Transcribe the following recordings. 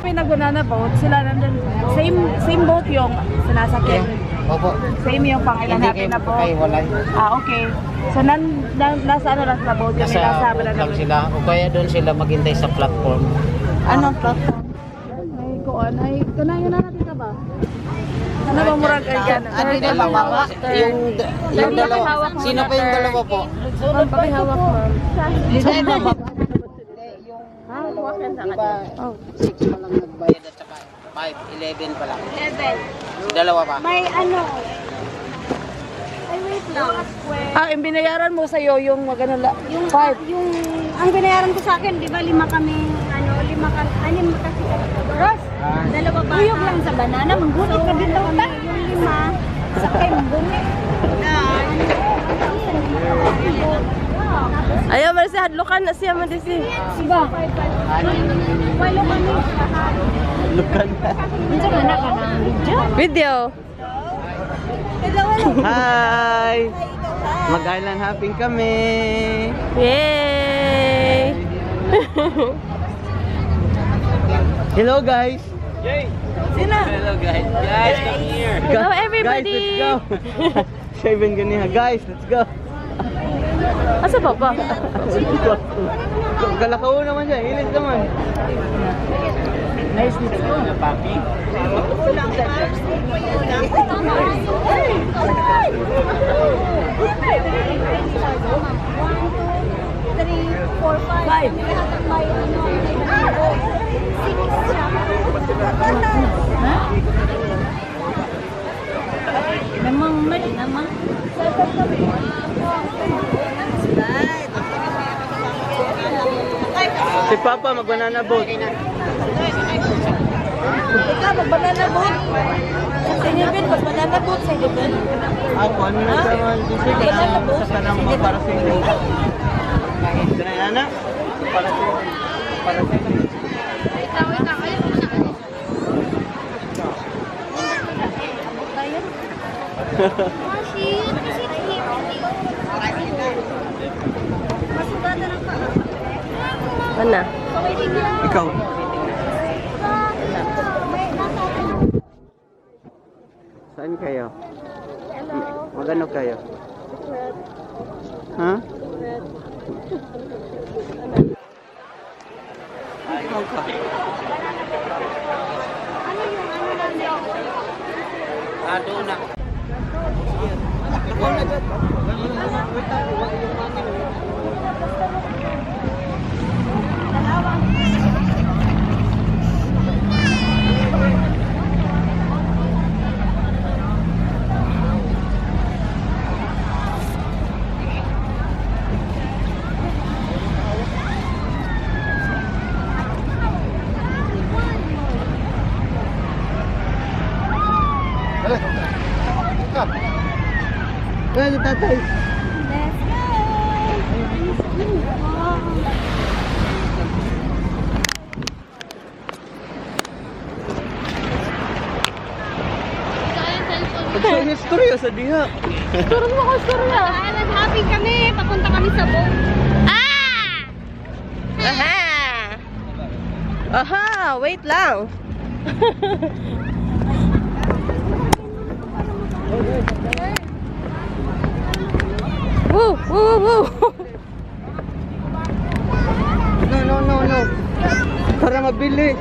Pinag-banana boat, sila nandun. Same boat yung sinasakyan. Opo. Same yung pangilan natin na boat. Hindi walay. Ah, okay. So, nasa ano lang sa boat kami, nasa banana boat. Sila. O kaya doon sila maghintay sa platform. Anong platform? Ay, kuan. Ay, kanayon na natin ka ba? Ano ba murag ay yan? Ano yung dalawa? Yung dalawa. Sino pa yung dalawa po? Ang pakihawak, ma'am. Hawak yan sa kanya. 6 pa lang nagbayad at saka 5, 11 pa lang. 11. Dalawa pa. May ano? Ay, wait lang. Ah, yung binayaran mo sa'yo yung magano la, Yung 5. ang binayaran ko sa akin, di ba 5 kami, ano, 5 kami, 6 kasi. Ross, dalawa ba? Uyog lang sa banana, manggunit ka din daw ta. Yung 5, sakay manggunit. Ayaw, Marcy, hadlukan na siya, Madisi. Siba. Walo kami. Lukan. Hindi ka na ka ng Video. Hi! Mag-island hopping kami. Yay! Hello guys. Sino? Hello guys. Guys, come here. Hello, everybody. Guys, let's go. Shaven ganiha. Guys, let's go. Asa ba ba? Kalakaw naman siya. Hilis naman. Nice, let's go. Papi. Five. Namang may namang. Si Papa mag-banana boat. Ikaw, mag-banana boat. Sa Nibin, mag-banana boat sa Nibin. Ako, ano na naman? Banana boat. Sa tanang mo para sa inyo. Ganay, anak? Para sa inyo. Para sa inyo. Mana? Ikaw. Saan kayo? Magano kayo? Ha? Ikaw ka. Doon na. Ano tatay? Let's go! Ito yung istorya sa diha. Turun mo ko, istorya. Island hopping kami. Papunta kami sa boat. Aha! Aha! Wait lang. Woo! Woo! Woo! No. Para mabilis.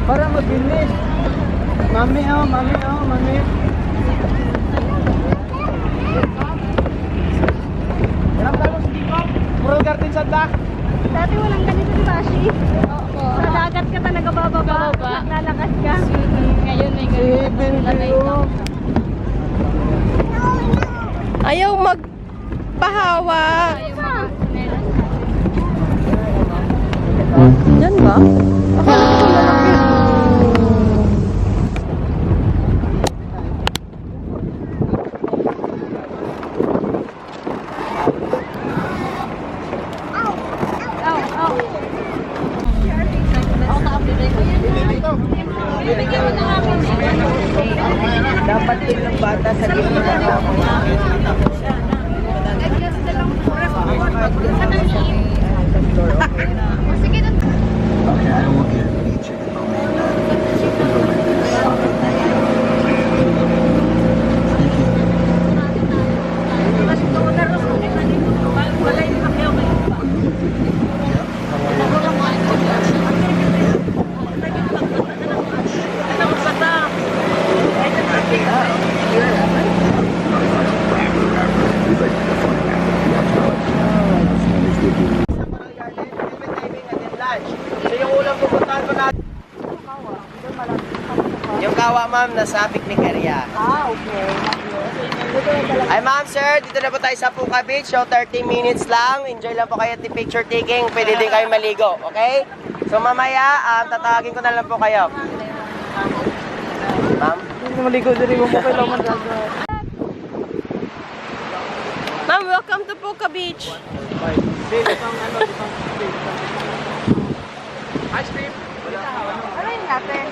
Para mabilis. Mami. Ilang talos dito? Puro garden sa dak. Dati walang ganito, di ba, Shi? Sa dagat ka talaga bababa. Lalakas ka. Ngayon may ganito. Ayaw magpahawa. Diyan ba? Akala ko malapit. Dapat din ng bata sa gitna. Sige na. Manggagawa, ma'am, nasa picnic area. Okay. Ay, ma'am, sir, dito na po tayo sa Puka Beach. So, 30 minutes lang. Enjoy lang po kayo at picture taking. Pwede din kayo maligo, okay? So, mamaya, tatawagin ko na lang po kayo. Ma'am? Maligo din mo kailangan Ma'am, welcome to Puka Beach. Ice cream. Ano yun natin?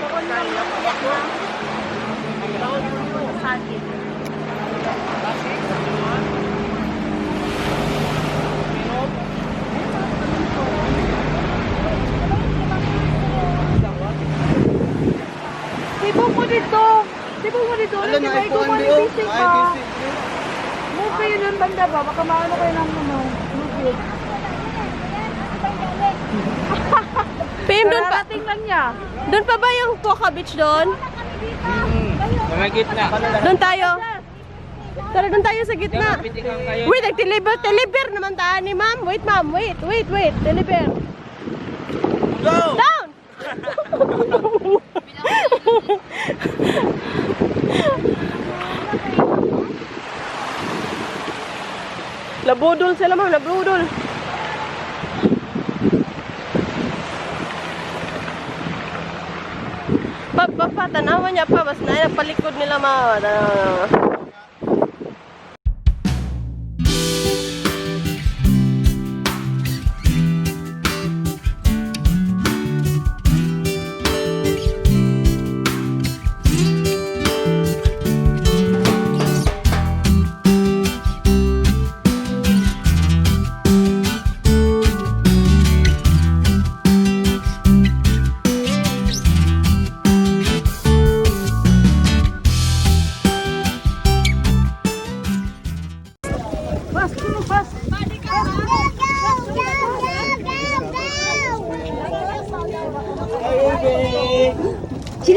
Tibok mo dito. Tibok mo dito. Wala na, May iPhone gumali di, oh. bisig ka. Move kayo dun banda ba? Baka maano kayo ng lubid. Pim, doon pa. Kararating lang niya. Doon pa ba yung Puka Beach doon? Mga gitna. Doon tayo. Tara, doon tayo sa gitna. kayo. Wait, nag-deliver naman tayo ni ma'am. Wait, ma'am. Wait. Deliver. Go! Down! Labudol sila, ma'am. Labudol. Tanawan niya pa. Basta na palikod nila, ma'am.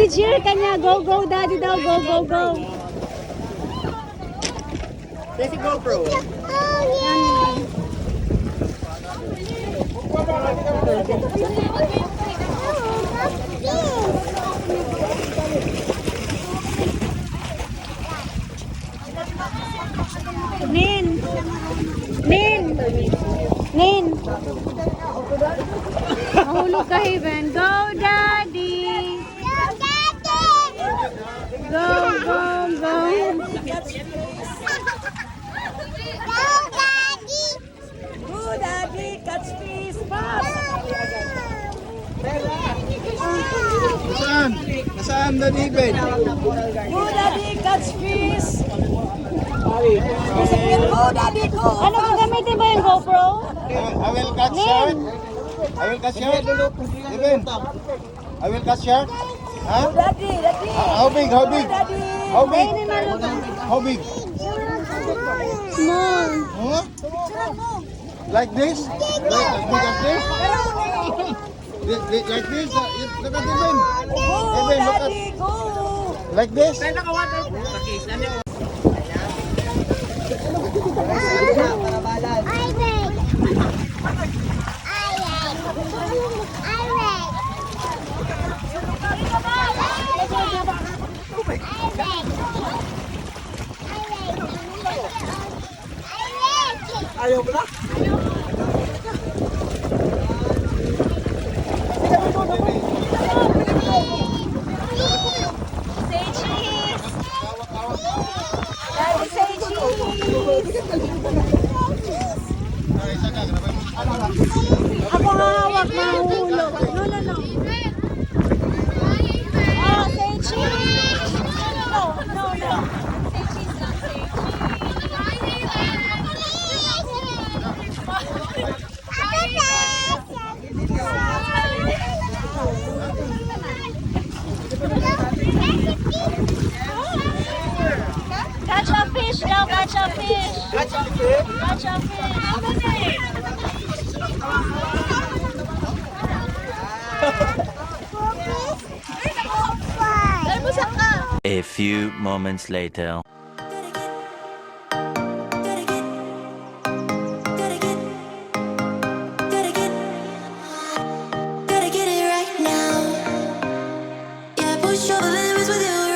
Cheer ka niya. Go, go, daddy daw. Go, go, go. There's a GoPro. Nin. Mahulog ka, Haven. Go, daddy. Go, go, go. Go, daddy. Catch fish. Pop. Nasaan na David? Go, daddy. Catch fish. Go, daddy. Go. Ano ba gamitin ba yung GoPro? I will catch shark. I will catch shark. Even. I will catch shark. Huh? Daddy. How big? How big? Daddy. How big? How big? Small. Huh? Like this? Like as big as this? Like this? Look at Even. Even, look at. Go. Like this? Ayaw mo na? Ako hawak, mahulog. No. Oh, say cheese. No. Catch a fish, go, catch a fish. Catch a fish. A few moments later. Gotta get it right now. Yeah, push over limits with you.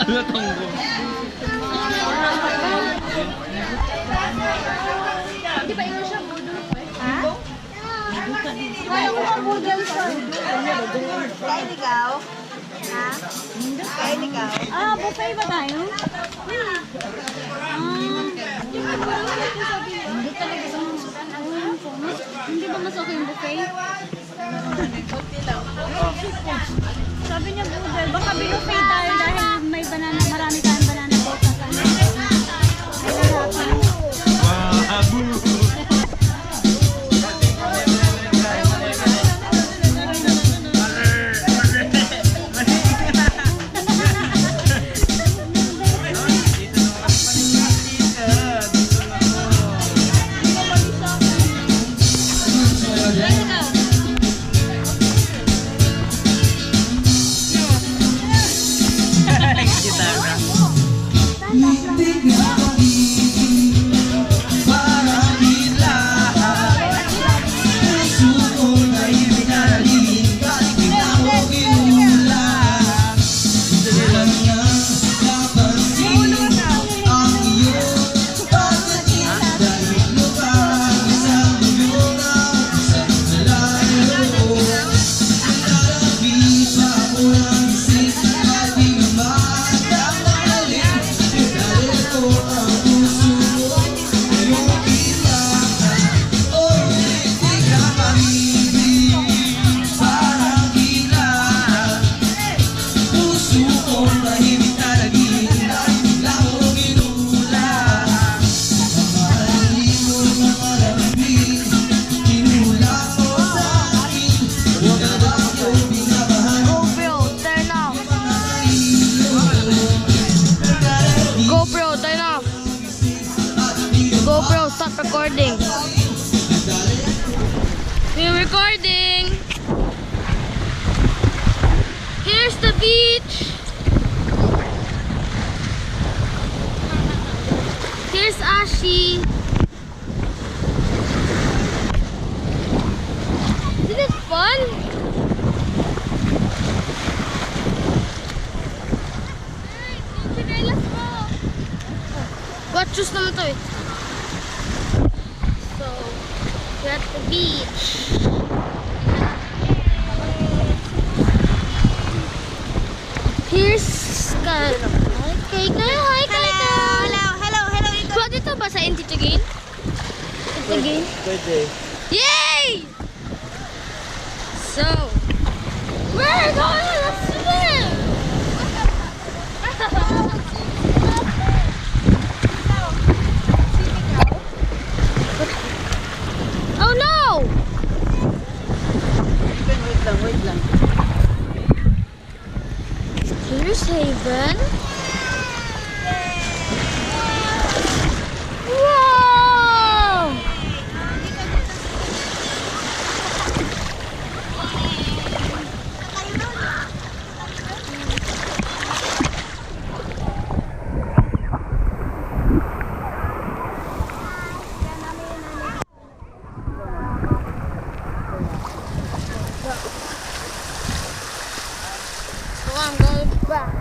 Di ba ito siya budol? Ha? Wala ko ang budol sa. Kain ikaw? Ha? Kain ikaw? Ah, buffet ba tayo? Hindi ba mas okay yung buffet? Sabi niya budol, baka binuffet tayo dahil may banana, marami tayong banana boat sa sana. Ay, lahat. GoPro, turn off. GoPro, stop recording. We're recording. Here's the beach. Here's Ashi. Isn't it fun? What choose naman to eh? So, we're at the beach. Here's Sky. Hi, Kai. Hi, Kai. Hello. Pwede to ba sa Entity Gain? Entity Gain? Pwede. Yay! So, we're going to swim! Oh no! Wait lang. Here's Haven. Wow! So I'm going back.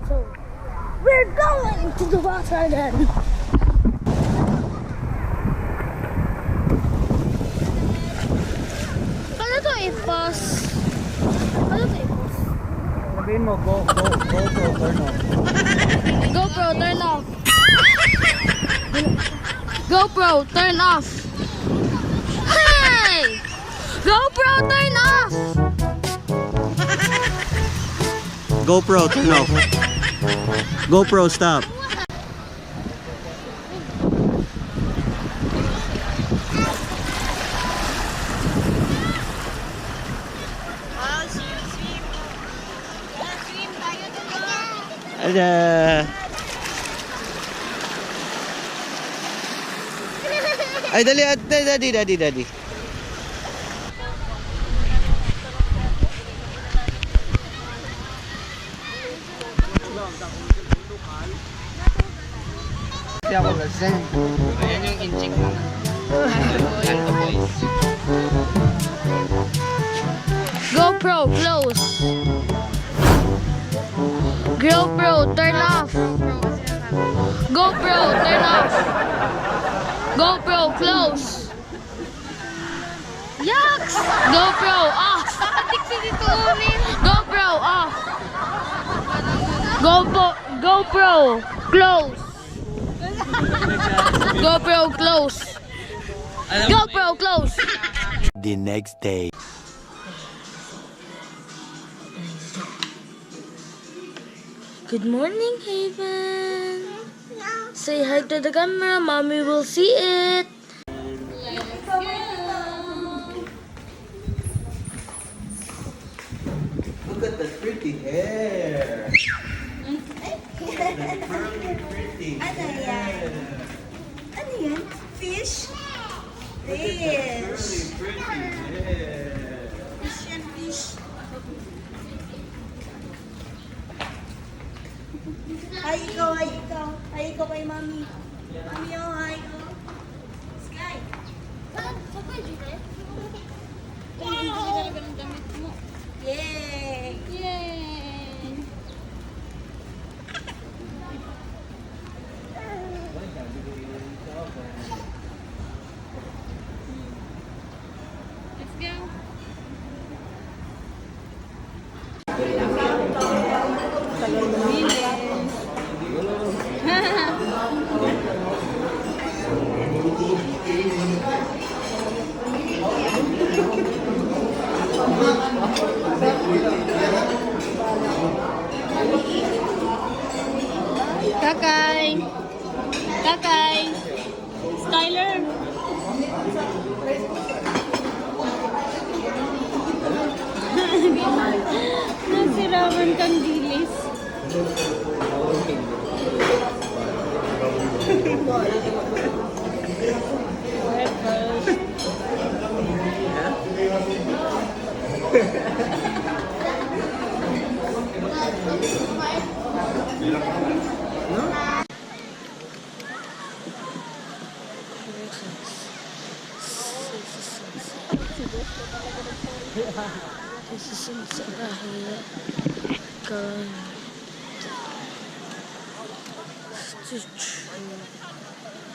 So we're going to the water then. Paano to i-pause? Paano to i-pause? Sabihin mo, GoPro, turn off. GoPro, turn off. GoPro, turn off. Hey! GoPro, turn off. GoPro, turn off. GoPro, stop. Ay, dali. Hindi ako lasing. Ayan yung inchik mo. Kanto boys. GoPro, close. GoPro, turn off. GoPro, turn off. GoPro, close. Yucks! GoPro, off. GoPro, off. GoPro, close. GoPro, close. GoPro, close. The next day. Good morning, Haven. Say hi to the camera. Mommy will see it. Look at the pretty hair. Pretty Ano yan? Ano yan? Fish? Fish. pretty hair. Fish yan, fish. Hi, ikaw, hi, ikaw. Hi, ikaw kay mami. Mami, oh, hi, ikaw. Sky. Yay! Yay! Let's go. Kakay! Kakay! Skyler! Nasiraman kang dilis.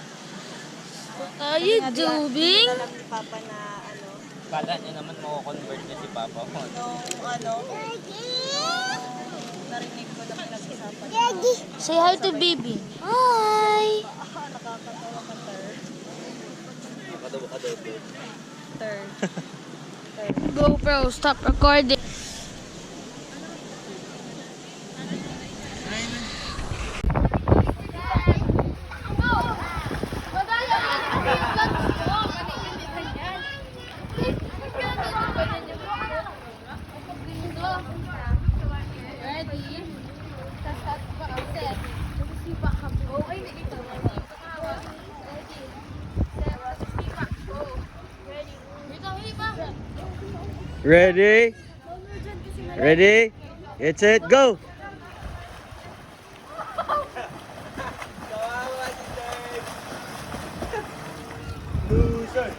What are you doing? Papa na ano, Kala niya naman mako-convert niya si Papa ko. nung ano, narinig ko na pinag-usapan. Say hi to baby. Hi! Nakakatawa ka, Nakadawa ka daw, babe. Third. GoPro, stop recording. Ready? Ready? It's it, go! Loser!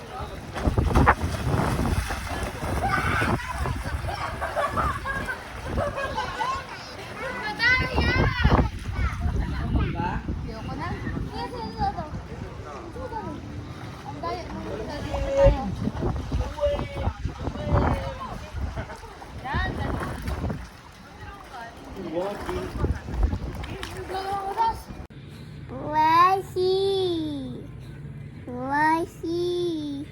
Washi.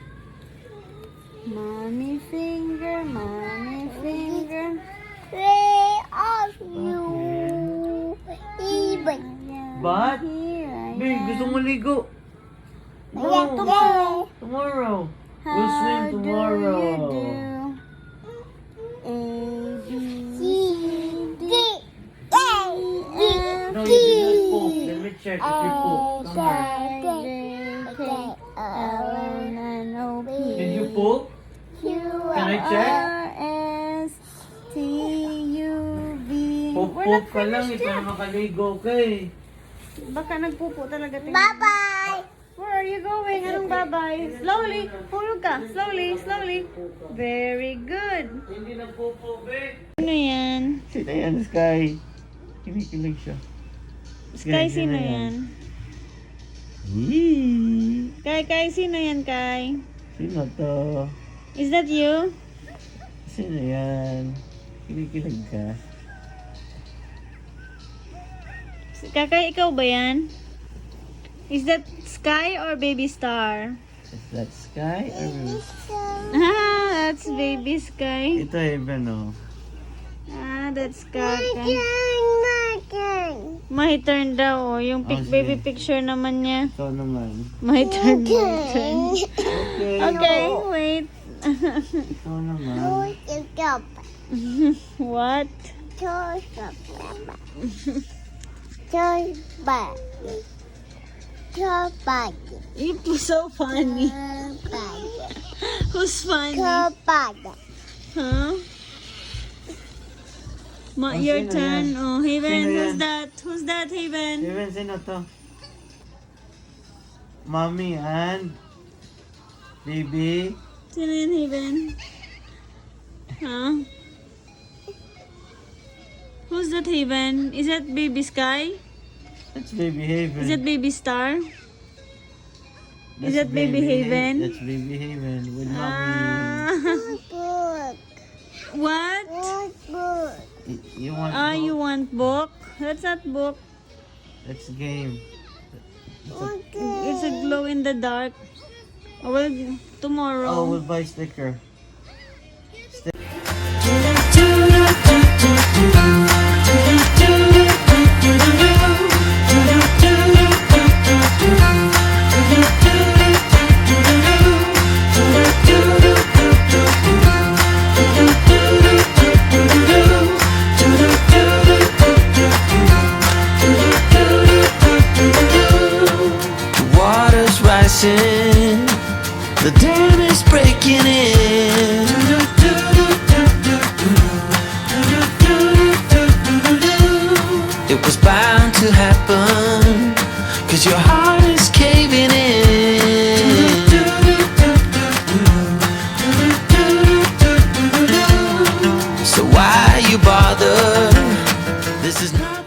Mommy finger, mommy finger. Where are you? Even. But, babe, gusto mo ligo. Tomorrow. Tomorrow. We'll swim tomorrow. A, B, C, D, E, No, you did not poop. Let me check if you poop. Come here. Did you poop? Can I check? Poop ka lang, ito na makaligo ka eh. Baka nagpupo talaga. Bye-bye! Where are you going? Anong bye-bye? Slowly. Hulog ka. Slowly, slowly. Very good. Hindi nagpupo, babe. Ano yan? Sino yan, Sky? Kinikilig siya. Sky, sino yan? Yee! Kai, sino yan, Kai? Sino to? Is that you? Sino yan? Kinikilig ka? Kakay, ikaw ba yan? Is that Sky or Baby Star? Is that Sky or... That's Baby Sky. Ito Heaven, oh. That's Kakay. My turn daw, oh. Yung Oh, sige. baby picture naman niya. Ikaw naman. My turn, my turn. Okay. Okay, wait. Ikaw naman. What? You're so funny. Who's funny? Huh? Your sino turn. yan? Oh, Haven, Sino who's yan? that? Who's that, Haven? Heaven, sino to? Mommy and... Baby? Sino yan, Haven? Huh? Who's that, Haven? Is that Baby Sky? That's Baby Haven. Is that Baby Star? That's that Baby Haven? That's Baby Haven with Mommy. What? You want You want book? That's not book. That's game. It's a glow in the dark. Oh, well, tomorrow. Oh, we'll buy sticker. Water's rising, the dam is breaking in. It was bound to happen, 'cause your heart is caving in. So why you bother? This is not